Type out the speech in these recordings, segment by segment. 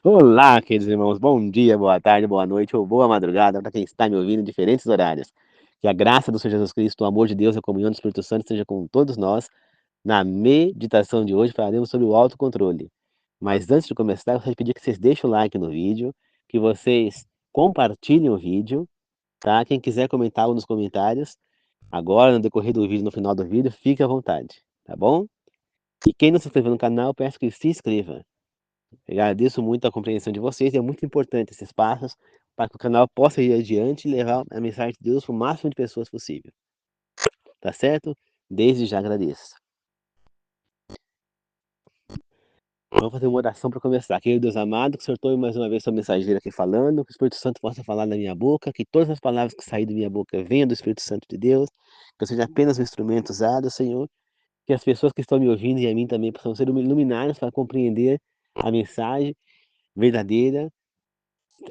Olá, queridos irmãos, bom dia, boa tarde, boa noite ou boa madrugada para quem está me ouvindo em diferentes horários. Que a graça do Senhor Jesus Cristo, o amor de Deus e a comunhão do Espírito Santo esteja com todos nós. Na meditação de hoje falaremos sobre o autocontrole. Mas antes de começar, eu gostaria de pedir que vocês deixem o like no vídeo, que vocês compartilhem o vídeo, tá? Quem quiser comentar nos comentários, agora no decorrer do vídeo, no final do vídeo, fique à vontade, tá bom? E quem não se inscreveu no canal, peço que se inscreva. Eu agradeço muito a compreensão de vocês, é muito importante esses passos para que o canal possa ir adiante e levar a mensagem de Deus para o máximo de pessoas possível. Tá certo? Desde já agradeço. Vamos fazer uma oração para começar. Querido Deus amado, que o Senhor tome mais uma vez sua mensageira aqui falando, que o Espírito Santo possa falar na minha boca, que todas as palavras que saírem da minha boca venham do Espírito Santo de Deus, que eu seja apenas um instrumento usado, Senhor, que as pessoas que estão me ouvindo e a mim também possam ser iluminadas para compreender a mensagem verdadeira,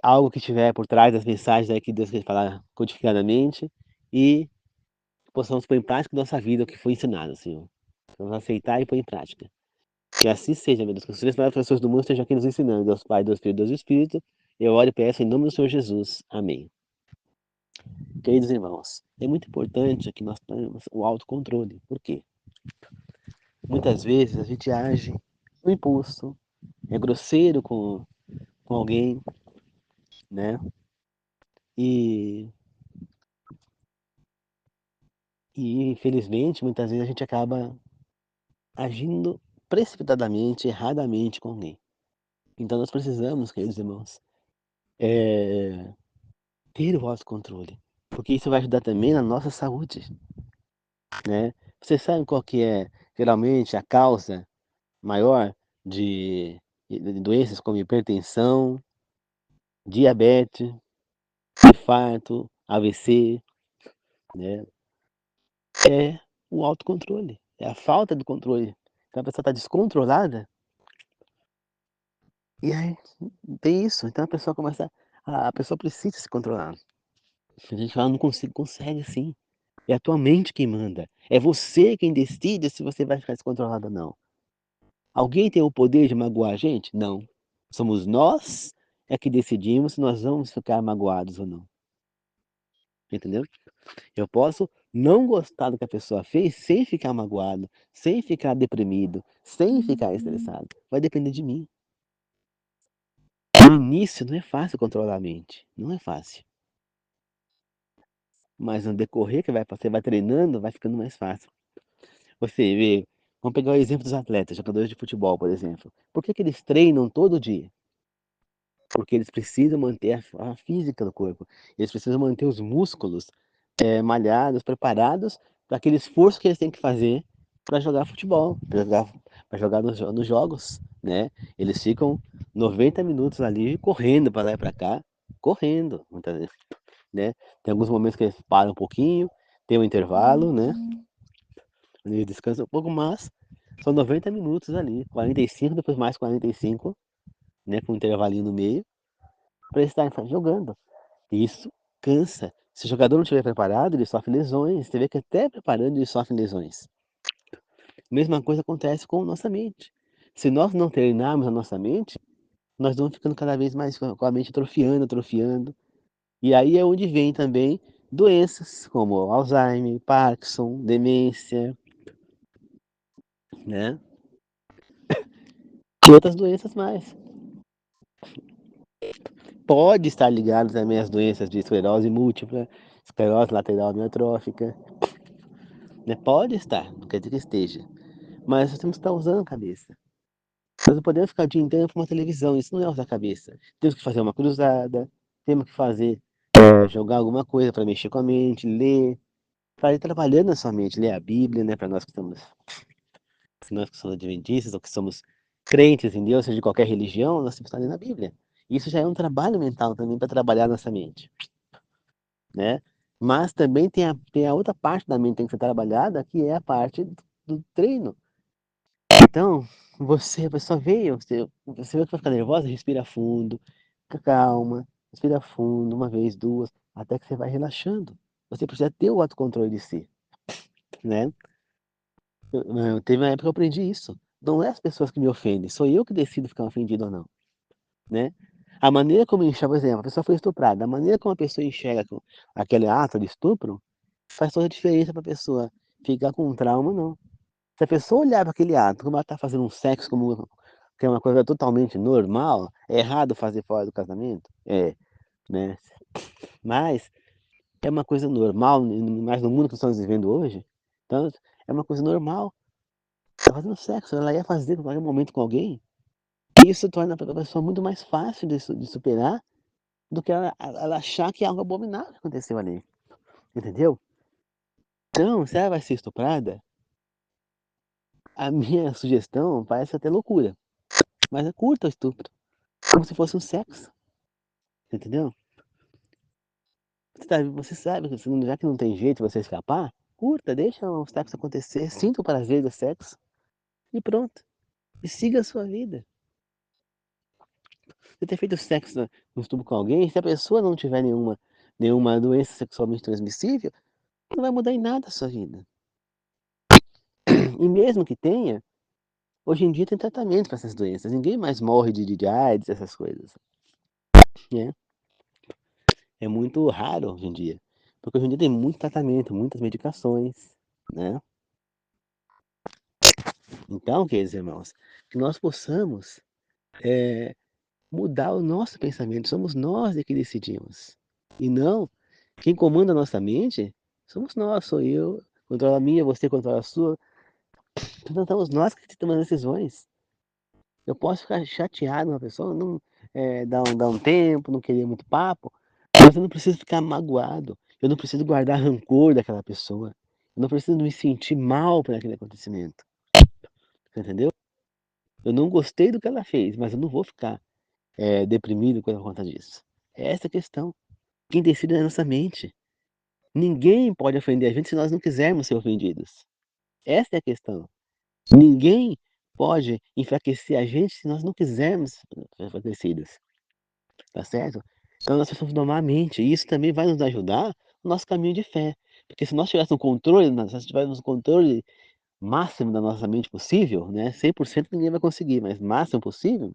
algo que estiver por trás das mensagens aí que Deus quer falar codificadamente e possamos pôr em prática nossa vida, o que foi ensinado, Senhor. Vamos aceitar e pôr em prática. Que assim seja, meu Deus, que os três maiores pessoas do mundo estejam aqui nos ensinando. Deus Pai, Deus Filho e Deus Espírito. Eu oro e peço em nome do Senhor Jesus. Amém. Queridos irmãos, é muito importante que nós tenhamos o autocontrole. Por quê? Muitas vezes a gente age no impulso, é grosseiro com alguém, né? E, e infelizmente, muitas vezes a gente acaba agindo precipitadamente, erradamente com alguém. Então nós precisamos, queridos irmãos, ter o autocontrole, porque isso vai ajudar também na nossa saúde, né? Você sabe qual que é, geralmente, a causa maior de doenças como hipertensão, diabetes, infarto, AVC, né? É o autocontrole, é a falta do controle. Então a pessoa está descontrolada e aí tem isso. Então a pessoa começa, a pessoa precisa se controlar. A gente fala, não consigo, consegue sim. É a tua mente quem manda. É você quem decide se você vai ficar descontrolado ou não. Alguém tem o poder de magoar a gente? Não. Somos nós é que decidimos se nós vamos ficar magoados ou não. Entendeu? Eu posso não gostar do que a pessoa fez sem ficar magoado, sem ficar deprimido, sem ficar estressado. Vai depender de mim. No início não é fácil controlar a mente. Não é fácil. Mas no decorrer que você vai treinando, vai ficando mais fácil. Você vê, vamos pegar o exemplo dos atletas, jogadores de futebol, por exemplo. Por que que eles treinam todo dia? Porque eles precisam manter a física do corpo. Eles precisam manter os músculos malhados, preparados para aquele esforço que eles têm que fazer para jogar futebol, para jogar nos jogos, né? Eles ficam 90 minutos ali correndo para lá e para cá, correndo, muitas vezes, né? Tem alguns momentos que eles param um pouquinho, tem um intervalo, né? Eles descansam um pouco, mas são 90 minutos ali, 45, depois mais 45, né, com um intervalinho no meio, para eles estarem jogando. E isso cansa. Se o jogador não estiver preparado, ele sofre lesões. Você vê que até preparando ele sofre lesões. Mesma coisa acontece com nossa mente. Se nós não treinarmos a nossa mente, nós vamos ficando cada vez mais com a mente atrofiando, atrofiando. E aí é onde vem também doenças como Alzheimer, Parkinson, demência, né? E outras doenças mais. Pode estar ligado também às doenças de esclerose múltipla, esclerose lateral amiotrófica, né? Pode estar, não quer dizer que esteja. Mas nós temos que estar usando a cabeça. Nós não podemos ficar o dia inteiro com uma televisão, isso não é usar a cabeça. Temos que fazer uma cruzada, temos que fazer, jogar alguma coisa para mexer com a mente, ler, para ir trabalhando na sua mente, ler a Bíblia, né? Para nós que somos adventistas ou que somos crentes em Deus, seja de qualquer religião, nós temos que estar lendo a Bíblia. Isso já é um trabalho mental também para trabalhar nossa mente, né? Mas também tem a outra parte da mente que tem que ser trabalhada, que é a parte do treino. Então, a pessoa veio, você vê que vai ficar nervosa, respira fundo, fica calma, respira fundo, uma vez, duas, até que você vai relaxando. Você precisa ter o autocontrole de si, né? Teve uma época que eu aprendi isso. Não é as pessoas que me ofendem, sou eu que decido ficar ofendido ou não. né. A maneira como enxerga, por exemplo, a pessoa foi estuprada, a maneira como a pessoa enxerga aquele ato de estupro, faz toda a diferença para a pessoa ficar com um trauma ou não. Se a pessoa olhar para aquele ato como ela está fazendo um sexo como que é uma coisa totalmente normal, é errado fazer fora do casamento? É, né. Mas é uma coisa normal, mais no mundo que estamos vivendo hoje, então é uma coisa normal. Tá fazendo sexo, ela ia fazer qualquer momento com alguém, e isso torna para a pessoa muito mais fácil de superar do que ela achar que é algo abominável que aconteceu ali, entendeu? Então, se ela vai ser estuprada, a minha sugestão parece até loucura, mas é curta o estupro, como se fosse um sexo, entendeu? Você sabe que já que não tem jeito de você escapar, curta, deixa o sexo acontecer, sinta o prazer do sexo e pronto, e siga a sua vida. Você ter feito sexo no estupro com alguém, se a pessoa não tiver nenhuma doença sexualmente transmissível, não vai mudar em nada a sua vida. E mesmo que tenha, hoje em dia tem tratamento para essas doenças, ninguém mais morre de AIDS, essas coisas, né. É muito raro hoje em dia, porque hoje em dia tem muito tratamento, muitas medicações, né. Então, queridos irmãos, que nós possamos, eh, mudar o nosso pensamento, somos nós é que decidimos, e não quem comanda a nossa mente somos nós, sou eu, controla a minha, você controla a sua, então somos nós que tomamos as decisões. Eu posso ficar chateado com uma pessoa, não, dar um tempo, não querer muito papo, mas eu não preciso ficar magoado, eu não preciso guardar rancor daquela pessoa, eu não preciso me sentir mal por aquele acontecimento, você entendeu? Eu não gostei do que ela fez, mas eu não vou ficar, deprimido por conta disso. É essa a questão. Quem decide é a nossa mente. Ninguém pode ofender a gente se nós não quisermos ser ofendidos. Essa é a questão. Ninguém pode enfraquecer a gente se nós não quisermos ser enfraquecidos, tá certo? Então nós precisamos domar a mente, e isso também vai nos ajudar no nosso caminho de fé. Porque se nós tivéssemos um controle, se nós tivéssemos um controle máximo da nossa mente possível, né, 100% ninguém vai conseguir, mas máximo possível,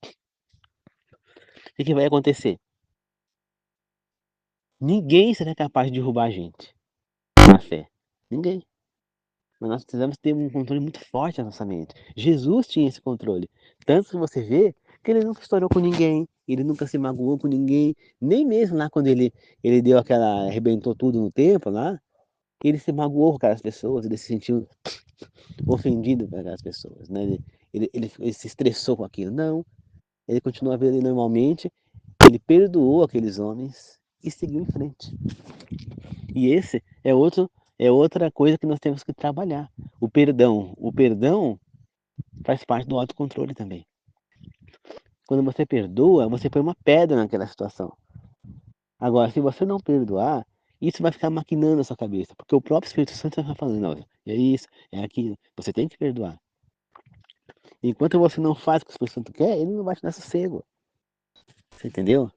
o que que vai acontecer? Ninguém será capaz de derrubar a gente na fé. Ninguém. Mas nós precisamos ter um controle muito forte na nossa mente. Jesus tinha esse controle. Tanto que você vê que ele nunca estourou com ninguém, ele nunca se magoou com ninguém, nem mesmo lá quando ele deu aquela arrebentou tudo no templo lá, ele se magoou com aquelas pessoas, ele se sentiu ofendido por aquelas pessoas, né, ele se estressou com aquilo. Não, ele continuou a vida dele normalmente, ele perdoou aqueles homens e seguiu em frente. E esse é outra coisa que nós temos que trabalhar, o perdão. O perdão faz parte do autocontrole também. Quando você perdoa, você põe uma pedra naquela situação. Agora, se você não perdoar, isso vai ficar maquinando na sua cabeça, porque o próprio Espírito Santo vai ficar falando: "Olha, é isso, é aquilo, você tem que perdoar". Enquanto você não faz o que o Espírito Santo quer, ele não vai te dar sossego. Você entendeu?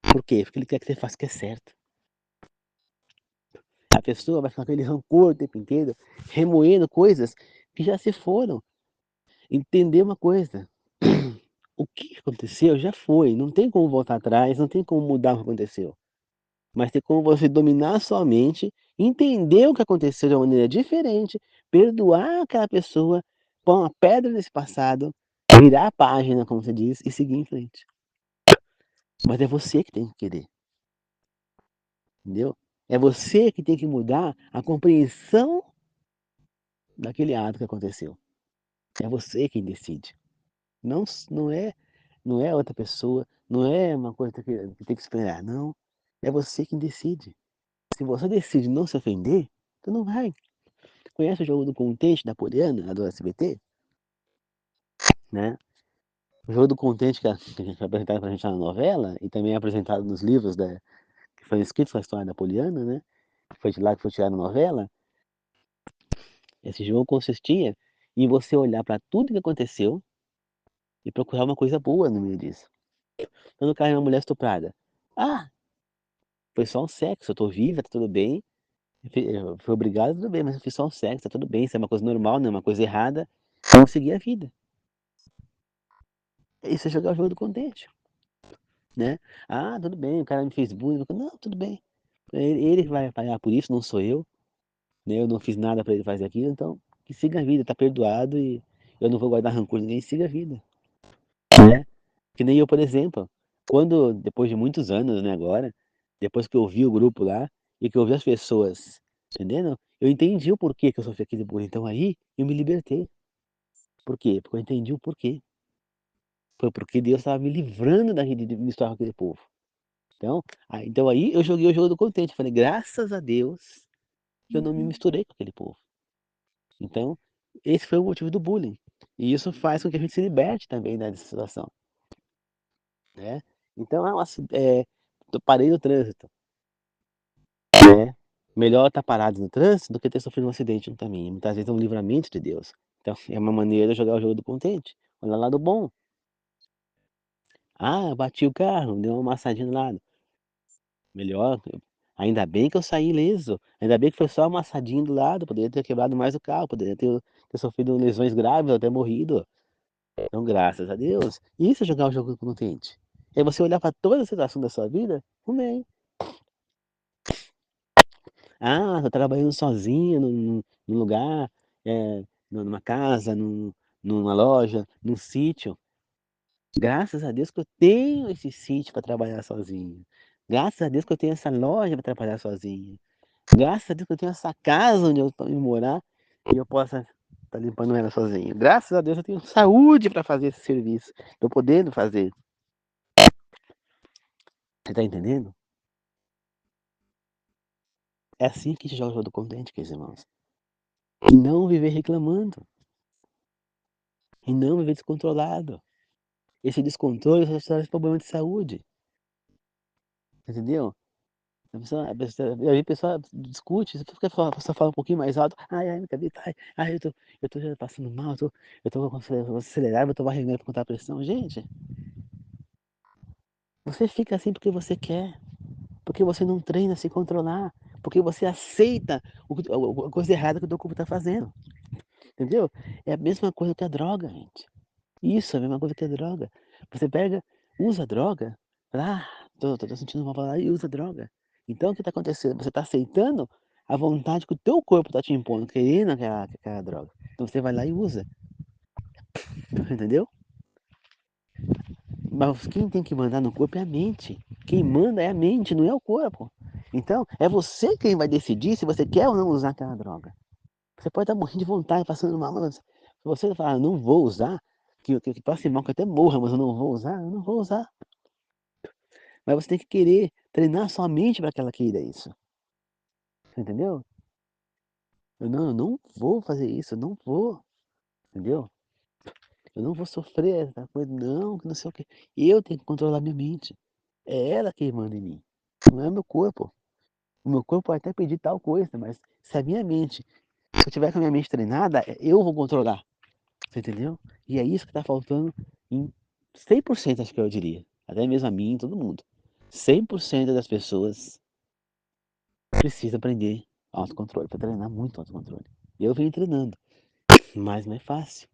Por quê? Porque ele quer que você faça o que é certo. A pessoa vai ficar com aquele rancor o tempo inteiro, remoendo coisas que já se foram. Entender uma coisa, o que aconteceu já foi, não tem como voltar atrás, não tem como mudar o que aconteceu. Mas tem como você dominar a sua mente, entender o que aconteceu de uma maneira diferente, perdoar aquela pessoa, pôr uma pedra nesse passado, virar a página, como você diz, e seguir em frente. Mas é você que tem que querer, entendeu? É você que tem que mudar a compreensão daquele ato que aconteceu. É você quem decide. Não é outra pessoa, não é uma coisa que tem que esperar, não. É você quem decide. Se você decide não se ofender, tu não vai. Conhece o jogo do contente da Poliana, a do SBT? Né? O jogo do contente que foi apresentado pra gente na novela e também é apresentado nos livros que foram escritos com a história da Poliana, né? Que foi de lá que foi tirado na novela. Esse jogo consistia em você olhar para tudo que aconteceu e procurar uma coisa boa no meio disso. Quando cai uma mulher estuprada, ah, foi só um sexo, eu tô viva, tá tudo bem. Eu fui obrigado, tudo bem, mas eu fiz só um sexo, tá tudo bem, isso é uma coisa normal, não é uma coisa errada. Vamos seguir a vida. Isso é jogar o jogo do contente, né. "Ah, tudo bem, o cara me fez bullying", não, tudo bem, ele que vai pagar por isso, não sou eu, né, eu não fiz nada pra ele fazer aquilo, então que siga a vida, tá perdoado e eu não vou guardar rancor de ninguém, siga a vida, né. Que nem eu, por exemplo, quando depois de muitos anos, né, agora, depois que eu vi o grupo lá, e que eu vi as pessoas, entendendo, eu entendi o porquê que eu sofri aquele bullying, então aí eu me libertei. Por quê? Porque eu entendi o porquê. Foi porque Deus estava me livrando daquele de misturar com aquele povo. Então aí eu joguei o jogo do contente, falei: "Graças a Deus que eu não me misturei com aquele povo". Então, esse foi o motivo do bullying. E isso faz com que a gente se liberte também, né, dessa situação, né. Então é um parei no trânsito, né, melhor estar parado no trânsito do que ter sofrido um acidente no caminho, muitas vezes é um livramento de Deus. Então é uma maneira de jogar o jogo do contente, olhar o lado bom. "Ah, bati o carro, deu uma amassadinha do lado". Melhor, ainda bem que eu saí ileso, ainda bem que foi só uma amassadinha do lado, poderia ter quebrado mais o carro, poderia ter sofrido lesões graves ou até morrido. Então, graças a Deus, isso é jogar o jogo do contente. É você olhar para toda a situação da sua vida com bem. Ah, tô trabalhando sozinho num lugar, numa casa, numa loja, num sítio. Graças a Deus que eu tenho esse sítio para trabalhar sozinho. Graças a Deus que eu tenho essa loja para trabalhar sozinho. Graças a Deus que eu tenho essa casa onde eu tô indo morar e eu possa estar limpando ela sozinho. Graças a Deus eu tenho saúde para fazer esse serviço, tô podendo fazer. Você tá entendendo? É assim que a gente joga o jogo do contente, queridos irmãos. E não viver reclamando, e não viver descontrolado. Esse descontrole só traz problema de saúde, entendeu? A pessoa discute, você fica a pessoa fala um pouquinho mais alto: "Ai, ai, minha cabeça, ai, eu tô já passando mal, eu tô com acelerado, vou tomar remédio pra contar a pressão". Gente, você fica assim porque você quer, porque você não treina a se controlar, porque você aceita a coisa errada que o teu corpo tá fazendo, entendeu? É a mesma coisa que a droga, gente. Isso, é a mesma coisa que a droga. Você pega, usa droga, fala: "Ah, tô sentindo mal", vai lá e usa droga. Então o que está acontecendo? Você está aceitando a vontade que o teu corpo está te impondo, querendo aquela droga. Então você vai lá e usa, entendeu? Mas quem tem que mandar no corpo é a mente. Quem manda é a mente, não é o corpo. Então, é você quem vai decidir se você quer ou não usar aquela droga. Você pode estar morrendo de vontade, passando mal, mas se você falar: "Não vou usar", que passe mal, que até morra, mas eu não vou usar, eu não vou usar. Mas você tem que querer treinar sua mente para que ela queira isso, você entendeu? Eu não vou fazer isso, eu não vou, entendeu? Eu não vou sofrer essa coisa não, que não sei o quê. Eu tenho que controlar minha mente. É ela quem manda em mim, não é meu corpo. O meu corpo pode até pedir tal coisa, mas se a minha mente se eu tiver com a minha mente treinada, eu vou controlar, você entendeu? E é isso que está faltando em 100%, acho que eu diria, até mesmo a mim, todo mundo. 100% das pessoas precisa aprender autocontrole, para treinar muito autocontrole. Eu venho treinando, mas não é fácil.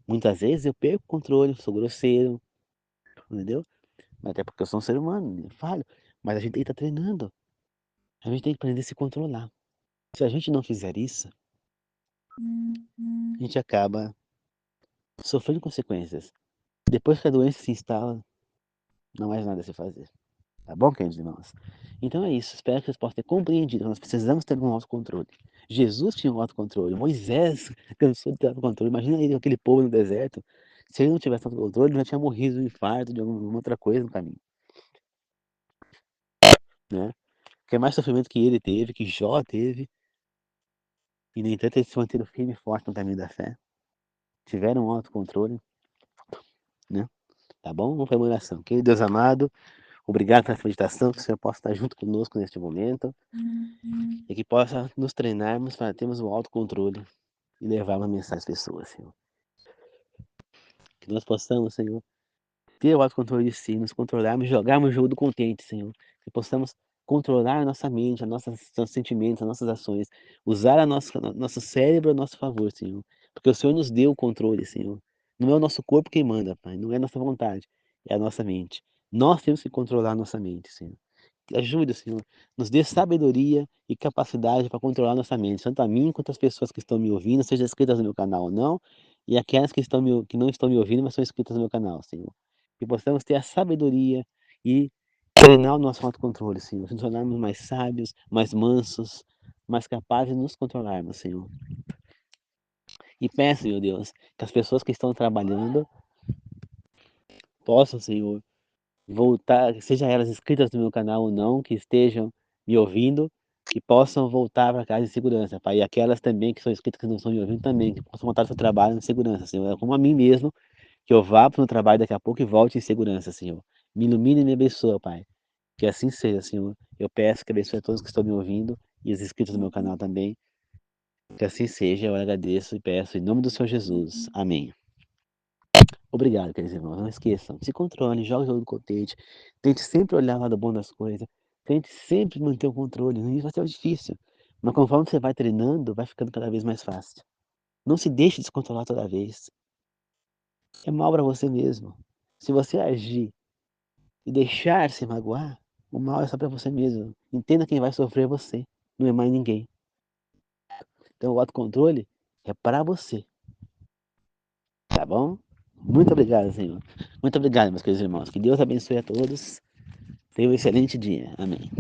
Muitas vezes eu perco o controle, sou grosseiro, entendeu? Até porque eu sou um ser humano, eu falho, mas a gente tem que estar treinando, a gente tem que aprender a se controlar. Se a gente não fizer isso, a gente acaba sofrendo consequências. Depois que a doença se instala, não há mais nada a se fazer. Tá bom, queridos irmãos? Então é isso, espero que vocês possam ter compreendido que nós precisamos ter um autocontrole. Jesus tinha um autocontrole, Moisés cansou de ter autocontrole, imagina ele com aquele povo no deserto, se ele não tivesse autocontrole, ele já tinha morrido de um infarto, de alguma outra coisa no caminho, né. Que é mais sofrimento que ele teve, que Jó teve, e no entanto eles se manteram firme e forte no caminho da fé, tiveram um autocontrole, né. Tá bom? Vamos para a oração. Querido Deus amado, obrigado por essa meditação, que o Senhor possa estar junto conosco neste momento, e que possa nos treinarmos para termos o autocontrole e levar uma mensagem às pessoas, Senhor. Que nós possamos, Senhor, ter o autocontrole de si, nos controlarmos, jogarmos o jogo do contente, Senhor. Que possamos controlar a nossa mente, nossos sentimentos, as nossas ações, usar nosso cérebro a nosso favor, Senhor. Porque o Senhor nos deu o controle, Senhor. Não é o nosso corpo quem manda, Pai, não é a nossa vontade, é a nossa mente. Nós temos que controlar a nossa mente, Senhor. Ajuda, Senhor, nos dê sabedoria e capacidade para controlar nossa mente, tanto a mim quanto as pessoas que estão me ouvindo, sejam inscritas no meu canal ou não, e aquelas que não estão me ouvindo, mas são inscritas no meu canal, Senhor. Que possamos ter a sabedoria e treinar o nosso autocontrole, Senhor, nos tornarmos mais sábios, mais mansos, mais capazes de nos controlarmos, Senhor. E peço, meu Deus, que as pessoas que estão trabalhando possam, Senhor, voltar, seja elas inscritas no meu canal ou não, que estejam me ouvindo, que possam voltar para casa em segurança, Pai. E aquelas também que são inscritas que não estão me ouvindo também, que possam voltar para o seu trabalho em segurança, Senhor. É como a mim mesmo, que eu vá para o trabalho daqui a pouco e volte em segurança, Senhor. Me ilumine e me abençoa, Pai. Que assim seja, Senhor. Eu peço que abençoe a todos que estão me ouvindo e os inscritos no meu canal também. Que assim seja, eu agradeço e peço em nome do Senhor Jesus. Amém. Obrigado, queridos irmãos. Não esqueçam, se controle, jogue o jogo do contente. Tente sempre olhar o lado bom das coisas. Tente sempre manter o controle. No início vai ser difícil, mas conforme você vai treinando, vai ficando cada vez mais fácil. Não se deixe descontrolar toda vez. É mal para você mesmo. Se você agir e deixar se magoar, o mal é só para você mesmo. Entenda quem vai sofrer é você, não é mais ninguém. Então o autocontrole é para você, tá bom? Muito obrigado, Senhor. Muito obrigado, meus queridos irmãos. Que Deus abençoe a todos. Tenha um excelente dia. Amém.